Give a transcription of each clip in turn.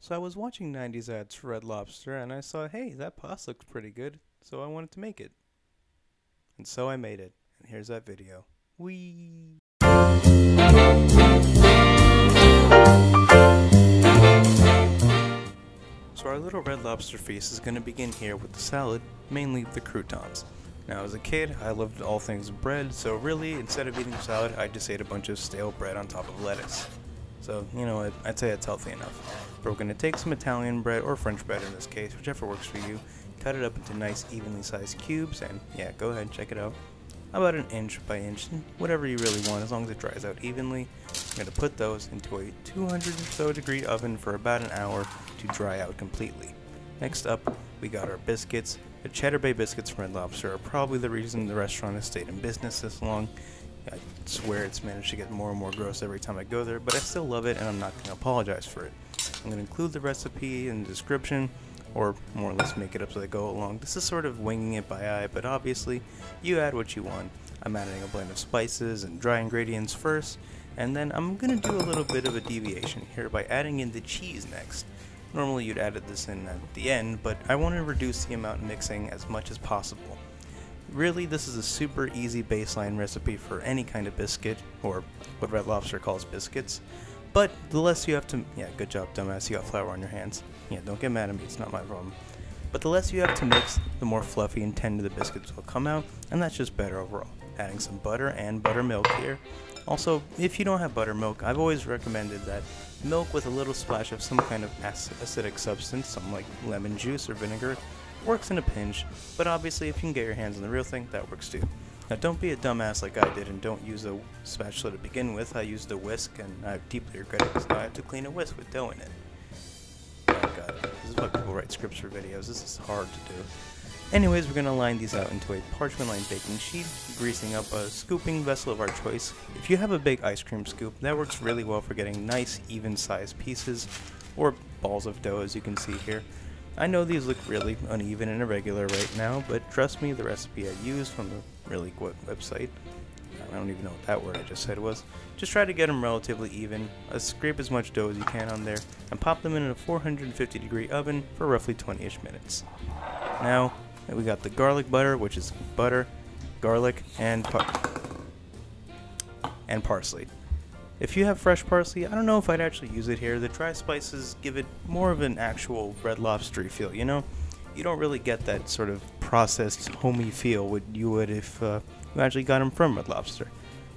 So I was watching 90s ads for Red Lobster and I saw, hey, that pasta looks pretty good, so I wanted to make it. And so I made it, and here's that video. Whee! So our little Red Lobster feast is going to begin here with the salad, mainly the croutons. Now as a kid, I loved all things bread, so really, instead of eating salad, I just ate a bunch of stale bread on top of lettuce. So, you know what, I'd say it's healthy enough. But we're going to take some Italian bread, or French bread in this case, whichever works for you, cut it up into nice evenly sized cubes, and yeah, go ahead, check it out. About an inch by inch, whatever you really want, as long as it dries out evenly. I'm going to put those into a 200 or so degree oven for about an hour to dry out completely. Next up, we got our biscuits. The Cheddar Bay biscuits from Red Lobster are probably the reason the restaurant has stayed in business this long. I swear it's managed to get more and more gross every time I go there, but I still love it and I'm not going to apologize for it. I'm going to include the recipe in the description, or more or less make it up as I go along. This is sort of winging it by eye, but obviously you add what you want. I'm adding a blend of spices and dry ingredients first, and then I'm going to do a little bit of a deviation here by adding in the cheese next. Normally you'd add this in at the end, but I want to reduce the amount mixing as much as possible. Really, this is a super easy baseline recipe for any kind of biscuit, or what Red Lobster calls biscuits. But the less you have to, yeah, good job dumbass, you got flour on your hands. Yeah, don't get mad at me, it's not my problem. But the less you have to mix, the more fluffy and tender the biscuits will come out, and that's just better overall. Adding some butter and buttermilk here. Also, if you don't have buttermilk, I've always recommended that milk with a little splash of some kind of acidic substance, something like lemon juice or vinegar, works in a pinch, but obviously if you can get your hands on the real thing, that works too. Now don't be a dumbass like I did and don't use a spatula to begin with. I used a whisk and I deeply regret it because now I have to clean a whisk with dough in it. Oh god, this is why people write scripts for videos, this is hard to do. Anyways, we're going to line these out into a parchment-lined baking sheet, greasing up a scooping vessel of our choice. If you have a big ice cream scoop, that works really well for getting nice, even-sized pieces, or balls of dough as you can see here. I know these look really uneven and irregular right now, but trust me, the recipe I used from the Really Quick website, I don't even know what that word I just said was, just try to get them relatively even, scrape as much dough as you can on there, and pop them in a 450 degree oven for roughly 20-ish minutes. Now, we got the garlic butter, which is butter, garlic, and parsley. If you have fresh parsley, I don't know if I'd actually use it here. The dry spices give it more of an actual Red Lobster feel, you know? You don't really get that sort of processed, homey feel you would if you actually got them from Red Lobster.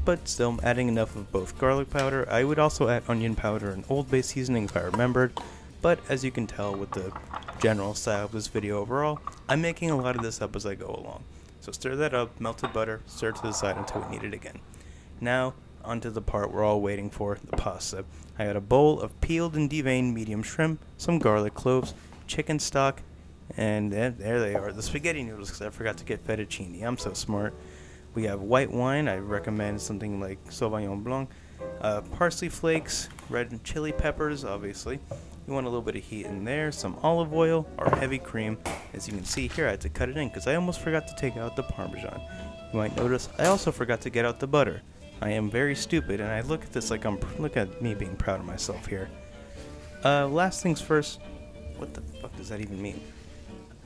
But still, I'm adding enough of both garlic powder. I would also add onion powder and Old Bay seasoning if I remembered. But as you can tell with the general style of this video overall, I'm making a lot of this up as I go along. So stir that up, melted butter, stir to the side until we need it again. Now, onto the part we're all waiting for, the pasta. I got a bowl of peeled and deveined medium shrimp, some garlic cloves, chicken stock, and there they are, the spaghetti noodles, because I forgot to get fettuccine. I'm so smart. We have white wine. I recommend something like Sauvignon Blanc, parsley flakes, red chili peppers, obviously. You want a little bit of heat in there, some olive oil, or heavy cream. As you can see here, I had to cut it in because I almost forgot to take out the Parmesan. You might notice I also forgot to get out the butter. I am very stupid, and I look at this like look at me being proud of myself here. Last things first. What the fuck does that even mean?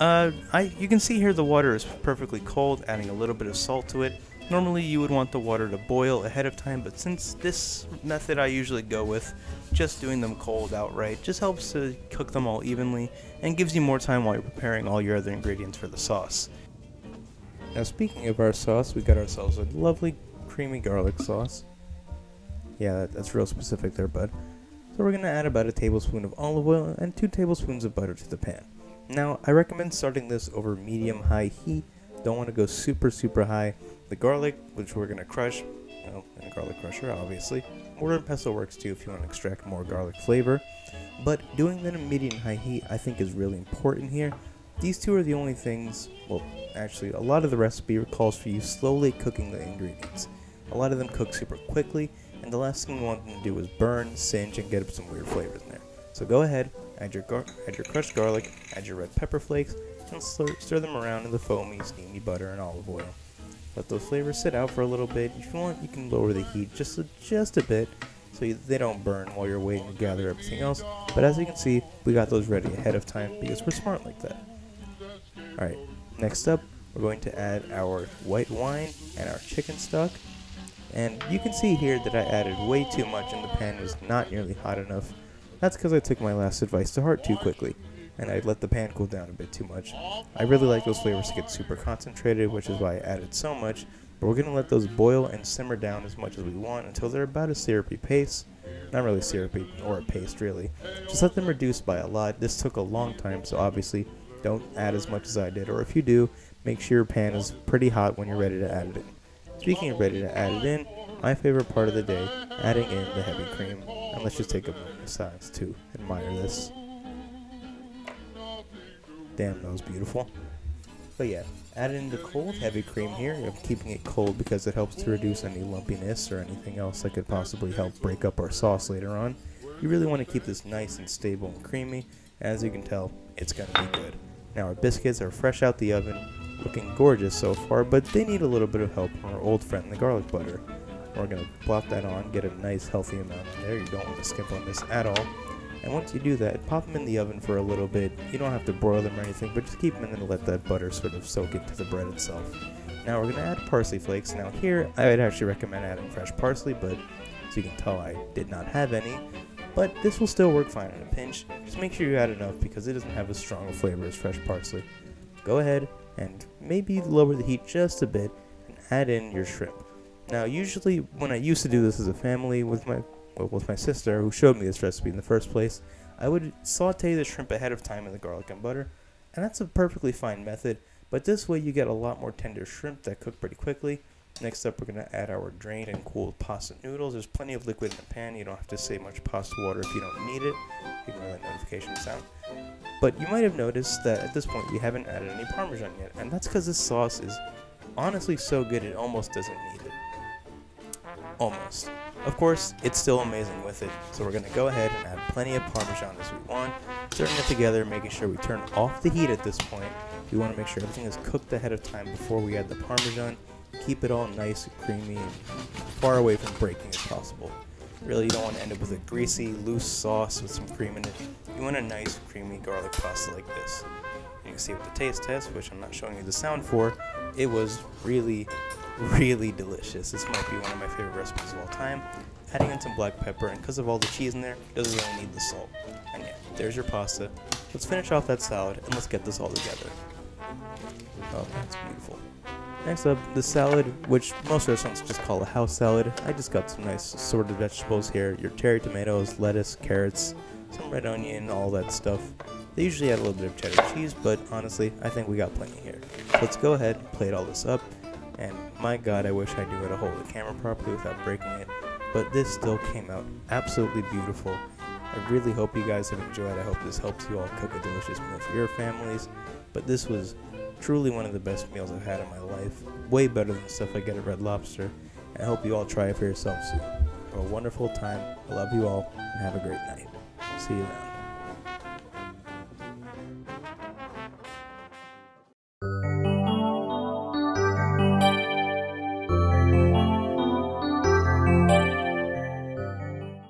You can see here the water is perfectly cold, adding a little bit of salt to it. Normally you would want the water to boil ahead of time, but since this method I usually go with, just doing them cold outright, just helps to cook them all evenly, and gives you more time while you're preparing all your other ingredients for the sauce. Now speaking of our sauce, we got ourselves a lovely creamy garlic sauce. Yeah, that's real specific there, bud. So we're going to add about a tablespoon of olive oil and 2 tablespoons of butter to the pan. Now, I recommend starting this over medium-high heat. Don't want to go super high. The garlic, which we're going to crush, in a garlic crusher, obviously. Mortar and pestle works too if you want to extract more garlic flavor. But doing that in medium-high heat, I think, is really important here. These two are the only things, well, actually, a lot of the recipe calls for you slowly cooking the ingredients. A lot of them cook super quickly, and the last thing you want them to do is burn, singe, and get up some weird flavors in there. So go ahead, add your crushed garlic, add your red pepper flakes, and stir them around in the foamy, steamy butter and olive oil. Let those flavors sit out for a little bit. If you want, you can lower the heat just a bit, so they don't burn while you're waiting to gather everything else. But as you can see, we got those ready ahead of time because we're smart like that. Alright, next up, we're going to add our white wine and our chicken stock. And you can see here that I added way too much and the pan was not nearly hot enough. That's because I took my last advice to heart too quickly, and I let the pan cool down a bit too much. I really like those flavors to get super concentrated, which is why I added so much, but we're going to let those boil and simmer down as much as we want until they're about a syrupy paste. Not really syrupy, or a paste really. Just let them reduce by a lot. This took a long time, so obviously don't add as much as I did, or if you do, make sure your pan is pretty hot when you're ready to add it in. Speaking of ready to add it in, my favorite part of the day, adding in the heavy cream. And let's just take a moment of silence to admire this. Damn, that was beautiful. But yeah, add in the cold heavy cream here. I'm keeping it cold because it helps to reduce any lumpiness or anything else that could possibly help break up our sauce later on. You really want to keep this nice and stable and creamy. As you can tell, it's going to be good. Now our biscuits are fresh out the oven, looking gorgeous so far, but they need a little bit of help from our old friend the garlic butter. We're going to plop that on, get a nice healthy amount in there. You don't want to skimp on this at all. And once you do that, pop them in the oven for a little bit. You don't have to broil them or anything, but just keep them in and let that butter sort of soak into the bread itself. Now we're going to add parsley flakes. Now here, I would actually recommend adding fresh parsley, but as you can tell, I did not have any. But this will still work fine in a pinch. Just make sure you add enough because it doesn't have as strong a flavor as fresh parsley. Go ahead and maybe lower the heat just a bit and add in your shrimp. Now usually when I used to do this as a family with my sister who showed me this recipe in the first place, I would saute the shrimp ahead of time in the garlic and butter, and that's a perfectly fine method, but this way you get a lot more tender shrimp that cook pretty quickly. Next up, we're going to add our drained and cooled pasta noodles. There's plenty of liquid in the pan. You don't have to save much pasta water if you don't need it. Ignore that notification sound. But you might have noticed that at this point we haven't added any Parmesan yet, and that's because this sauce is honestly so good it almost doesn't need it. Almost. Of course, it's still amazing with it, so we're going to go ahead and add plenty of Parmesan as we want, stirring it together, making sure we turn off the heat at this point. We want to make sure everything is cooked ahead of time before we add the Parmesan. Keep it all nice and creamy and far away from breaking as possible. Really, you don't want to end up with a greasy, loose sauce with some cream in it. You want a nice, creamy garlic pasta like this. You can see with the taste test, which I'm not showing you the sound for, it was really, really delicious. This might be one of my favorite recipes of all time. Adding in some black pepper, and because of all the cheese in there, it doesn't really need the salt. And yeah, there's your pasta. Let's finish off that salad, and let's get this all together. Oh, that's beautiful. Next up, the salad, which most restaurants just call a house salad. I just got some nice assorted vegetables here. Your cherry tomatoes, lettuce, carrots, some red onion, all that stuff. They usually add a little bit of cheddar cheese, but honestly, I think we got plenty here. So let's go ahead and plate all this up. And my god, I wish I knew how to hold the camera properly without breaking it. But this still came out absolutely beautiful. I really hope you guys have enjoyed. I hope this helps you all cook a delicious meal for your families. But this was truly one of the best meals I've had in my life. Way better than the stuff I get at Red Lobster. And I hope you all try it for yourselves soon. Have a wonderful time. I love you all, and have a great night. See you around.